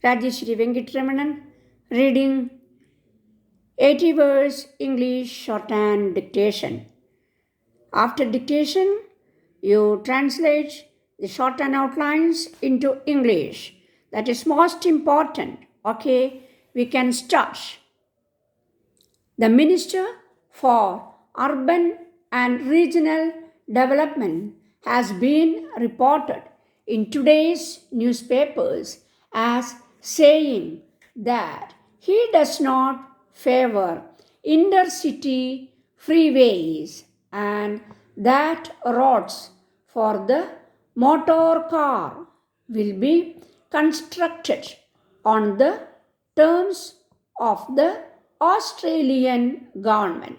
Rajeswary Venkitaramanan reading 80 words English Shorthand Dictation. After dictation, you translate the shorthand outlines into English. That is most important. Okay, we can start. The Minister for Urban and Regional Development has been reported in today's newspapers as saying that he does not favor intercity freeways and that roads for the motor car will be constructed on the terms of the Australian government.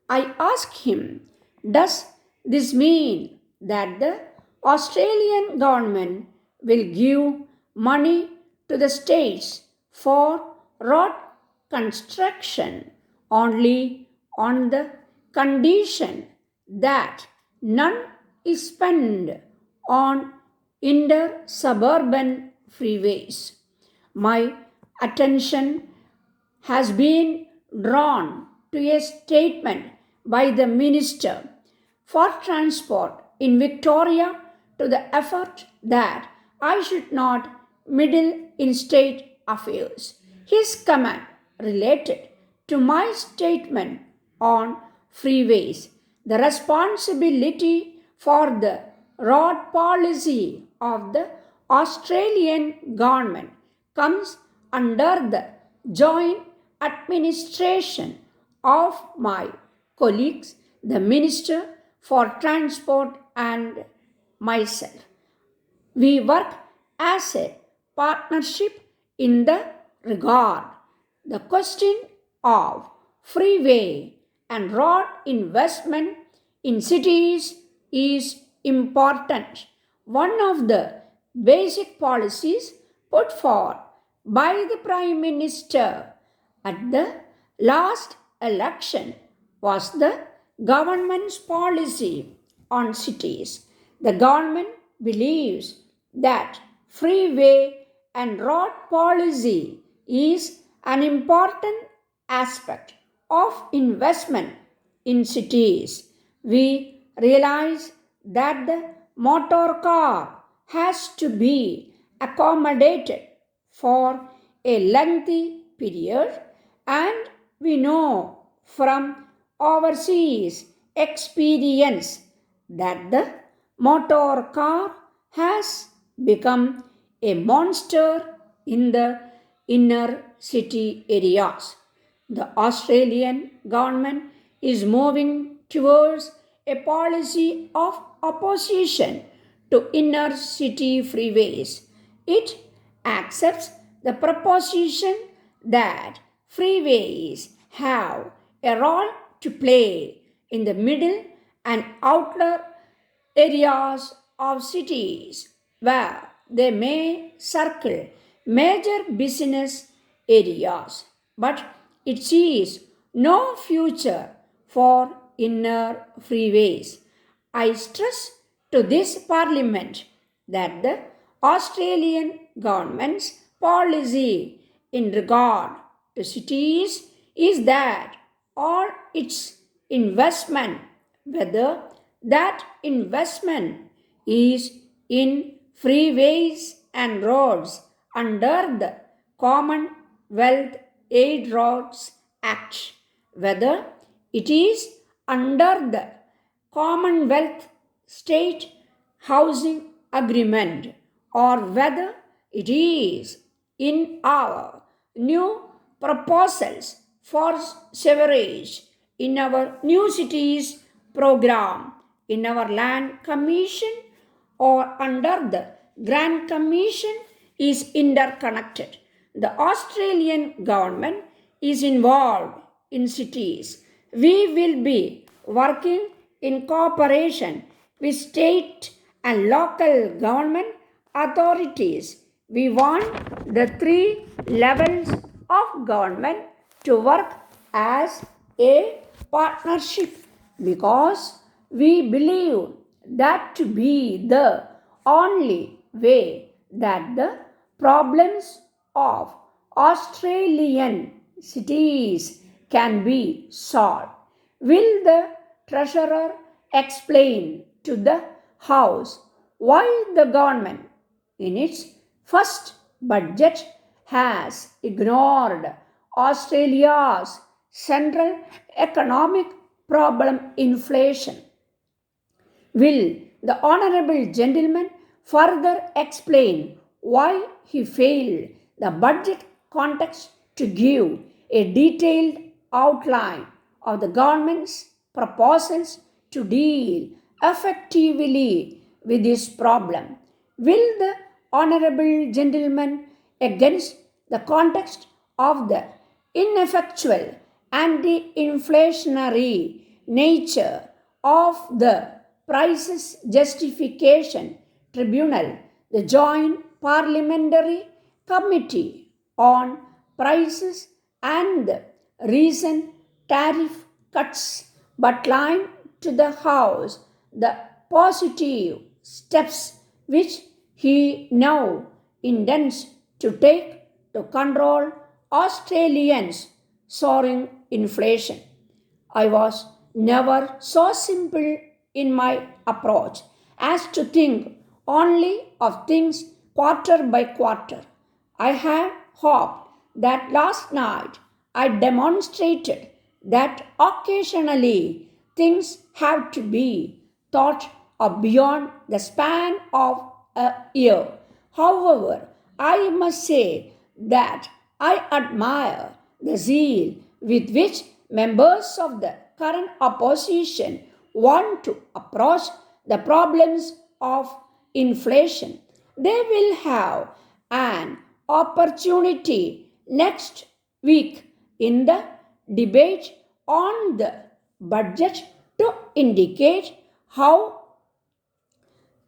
I asked him, does this mean that the Australian government will give money to the states for road construction only on the condition that none is spent on inter-suburban freeways? My attention has been drawn to a statement by the Minister for Transport in Victoria to the effort that I should not meddle in state affairs. His comment related to my statement on freeways. The responsibility for the road policy of the Australian government comes under the joint administration of my colleagues, the Minister for Transport and myself. We work as a partnership in the regard. The question of freeway and road investment in cities is important. One of the basic policies put forward by the Prime Minister at the last election was the government's policy on cities. The government believes that freeway and road policy is an important aspect of investment in cities. We realize that the motor car has to be accommodated for a lengthy period, and we know from overseas experience that the motor car has become a monster in the inner city areas. The Australian government is moving towards a policy of opposition to inner city freeways. It accepts the proposition that freeways have a role to play in the middle and outer areas of cities where they may circle major business areas, but it sees no future for inner freeways. I stress to this Parliament that the Australian government's policy in regard to cities is that all its investment, whether that investment is in freeways and roads under the Commonwealth Aid Roads Act, whether it is under the Commonwealth State Housing Agreement, or whether it is in our new proposals for sewerage in our new cities program, in our land commission, or under the Grand Commission is interconnected. The Australian government is involved in cities. We will be working in cooperation with state and local government authorities. We want the three levels of government to work as a partnership because we believe that to be the only way that the problems of Australian cities can be solved. Will the treasurer explain to the House why the government, in its first budget, has ignored Australia's central economic problem, inflation? Will the honorable gentleman further explain why he failed the budget context to give a detailed outline of the government's proposals to deal effectively with this problem? Will the honorable gentleman, against the context of the ineffectual anti-inflationary nature of the Prices Justification Tribunal, the Joint Parliamentary Committee on Prices and the recent tariff cuts, but line to the House the positive steps which he now intends to take to control Australians' soaring inflation? I was never so simple in my approach as to think only of things quarter by quarter. I had hoped that last night I demonstrated that occasionally things have to be thought of beyond the span of a year. However, I must say that I admire the zeal with which members of the current opposition want to approach the problems of inflation. They will have an opportunity next week in the debate on the budget to indicate how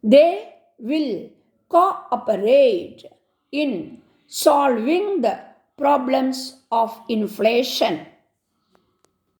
they will cooperate in solving the problems of inflation.